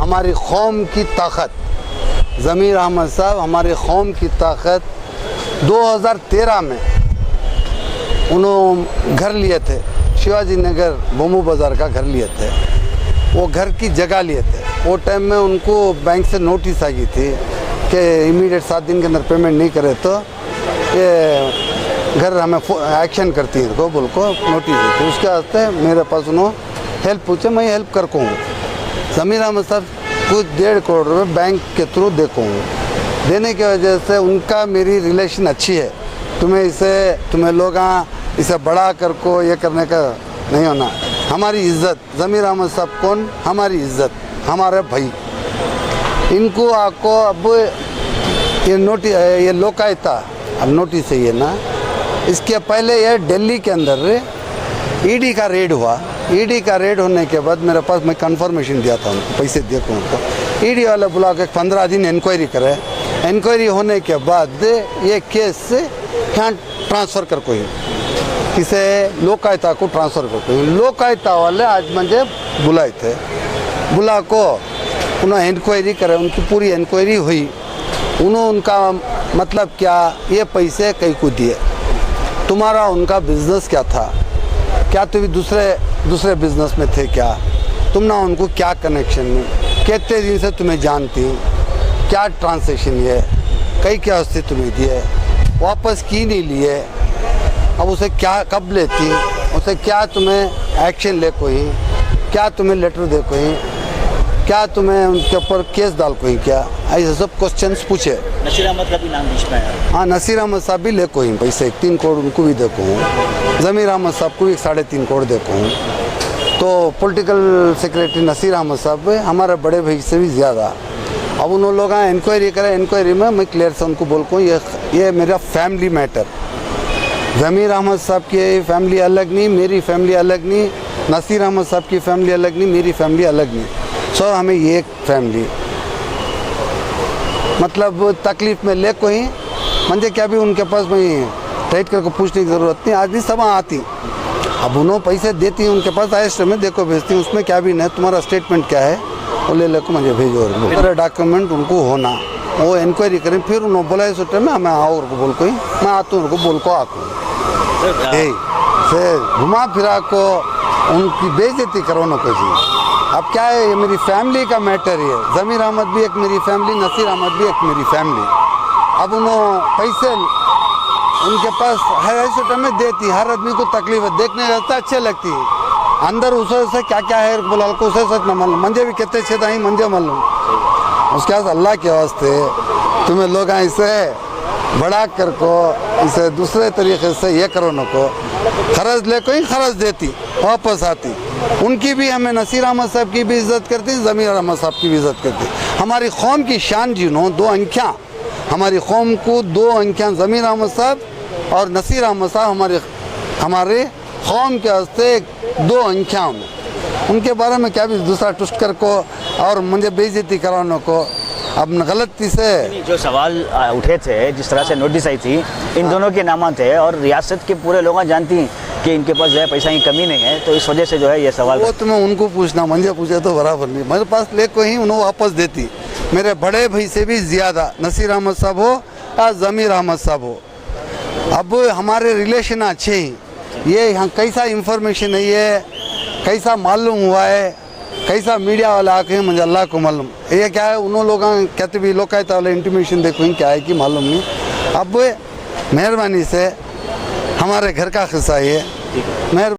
हमारी कौम की ताकत, ज़मीर अहमद साहब हमारी कौम की ताकत। 2013 में उन्होंने घर लिए थे, शिवाजी नगर बोमू बाज़ार का घर लिए थे। वो घर की जगह लिए थे। वो टाइम में उनको बैंक से नोटिस आई थी कि इमीडिएट 7 दिन के अंदर पेमेंट नहीं करे तो ये घर हमें एक्शन करती है को बोल को नोटिस दी थी। उसके वास्ते मेरे पास उन्होंने हेल्प पूछे, मैं हेल्प कर को हूँ। ज़मीर अहमद साहब कुछ 1.5 करोड़ रुपये बैंक के थ्रू देखो हूँ। देने की वजह से उनका मेरी रिलेशन अच्छी है। तुम्हें लोग इसे बड़ा कर को ये करने का नहीं होना। हमारी इज्जत, ज़मीर अहमद साहब कौन, हमारी इज्जत, हमारे भाई। इनको आपको अब ये नोटिस, ये लोकायुक्त अब नोटिस है ये ना। इसके पहले ये दिल्ली के अंदर ईडी का रेड हुआ। ईडी का रेड होने के बाद मेरे पास मैं कंफर्मेशन दिया था उनको, पैसे देखो उनको। ईडी वाला बुला के 15 दिन इंक्वायरी करे। इंक्वायरी होने के बाद ये केस यहाँ ट्रांसफ़र कर कोई किसे लोकायुक्त को ट्रांसफ़र कर कोई। लोकायुक्त वाले आज मुझे बुलाए थे, बुला को उन्होंने इंक्वायरी करे। उनकी पूरी इंक्वायरी हुई। उनका मतलब क्या, ये पैसे कहीं को दिए, तुम्हारा उनका बिजनेस क्या था, क्या तुम दूसरे बिजनेस में थे क्या, तुम ना उनको क्या कनेक्शन में, कितने दिन से तुम्हें जानती, क्या ट्रांसैक्शन ये, कई क्या उससे तुम्हें दिए, वापस की नहीं लिए, अब उसे क्या कब लेती, उसे क्या तुम्हें एक्शन ले कोई, क्या तुम्हें लेटर दे कोई, क्या तुम्हें उनके ऊपर केस डाल कोई, क्या ऐसे सब क्वेश्चंस पूछे। नसीर अहमद का भी नाम बीच में आया। हाँ, नसीर अहमद साहब भी ले कोई पैसे 3 करोड़ उनको भी देखो हूँ। ज़मीर अहमद साहब को भी 3.5 करोड़ देखो हूँ। तो पॉलिटिकल सेक्रेटरी नसीर अहमद साहब हमारे बड़े भाई से भी ज़्यादा। अब उन लोग इंक्वायरी करें, इंक्वायरी में मैं क्लियर से उनको बोल को ये मेरा फैमिली मैटर। ज़मीर अहमद साहब की फैमिली अलग नहीं, मेरी फैमिली अलग नहीं, नसीर अहमद साहब की फैमिली अलग नहीं, मेरी फैमिली अलग नहीं। सो हमें ये एक फैमिली मतलब तकलीफ़ में ले कोई मंजे क्या भी उनके पास मैं टाइट करके पूछने की ज़रूरत नहीं। आज भी सब आती, अब उन्होंने पैसे देती उनके पास आए में देखो भेजती, उसमें क्या भी नहीं, तुम्हारा स्टेटमेंट क्या है वो ले को मुझे भेजो। मेरे डॉक्यूमेंट उनको होना, वो इंक्वायरी करें। फिर उन्होंने बोला इस टाइम में मैं आओ उनको बोल को ही मैं आता हूँ, उनको बोल को आको से घुमा फिरा को उनकी बेइज्जती करो ना कुछ। अब क्या है, ये मेरी फैमिली का मैटर है। ज़मीर अहमद भी एक मेरी फैमिली, नसीर अहमद भी एक मेरी फैमिली। अब उन्होंने पैसे उनके पास हर ऐसे टाइम में देती, हर आदमी को तकलीफ है, देखने जाता अच्छे लगती है, अंदर उसे क्या क्या है बोला को उसे सच न मालूम, मंजे भी कितने छे दाई मंजे मालूम। उसके बाद अल्लाह के वास्ते तुम्हें लोग इसे बड़ा कर को इसे दूसरे तरीके से ये करो न को खर्च ले कोई खर्च देती वापस आती। उनकी भी हमें नसीर अहमद साहब की भी इज़्ज़त करती, ज़मीर अहमद साहब की भी इज़्ज़त करती। हमारी कौम की शान जिन्हों 2 अंख्याँ, हमारी कौम को 2 अंख्याँ ज़मीर अहमद साहब और नसीर अहमद साहब हमारे कौम के वास्ते 2 अंख्याँ में। उनके बारे में क्या भी दूसरा टुस्ट कर को और मुझे बेइज्जती कराने को अब गलती से जो सवाल उठे थे, जिस तरह से नोटिस आई थी, इन दोनों के नाम थे और रियासत के पूरे लोग जानती हैं कि इनके पास जो है पैसा की कमी नहीं है, तो इस वजह से जो है ये सवाल। वो तुम्हें उनको पूछना, मुझे पूछे तो बराबर नहीं। मेरे पास ले को ही उन्होंने वापस देती। मेरे बड़े भाई से भी ज़्यादा नसीर अहमद साहब हो या ज़मीर अहमद साहब हो, अब हमारे रिलेशन अच्छे ही। ये यहाँ कैसा इंफॉर्मेशन है, ये कैसा मालूम हुआ है, कैसा मीडिया वाला आके मुझे अल्लाह को मालूम। ये क्या है, उन्होंने लोग कहते भी लोकायुक्त वाले इंटीमेशन देखो क्या है कि मालूम नहीं। अब मेहरबानी से हमारे घर का हिस्सा ये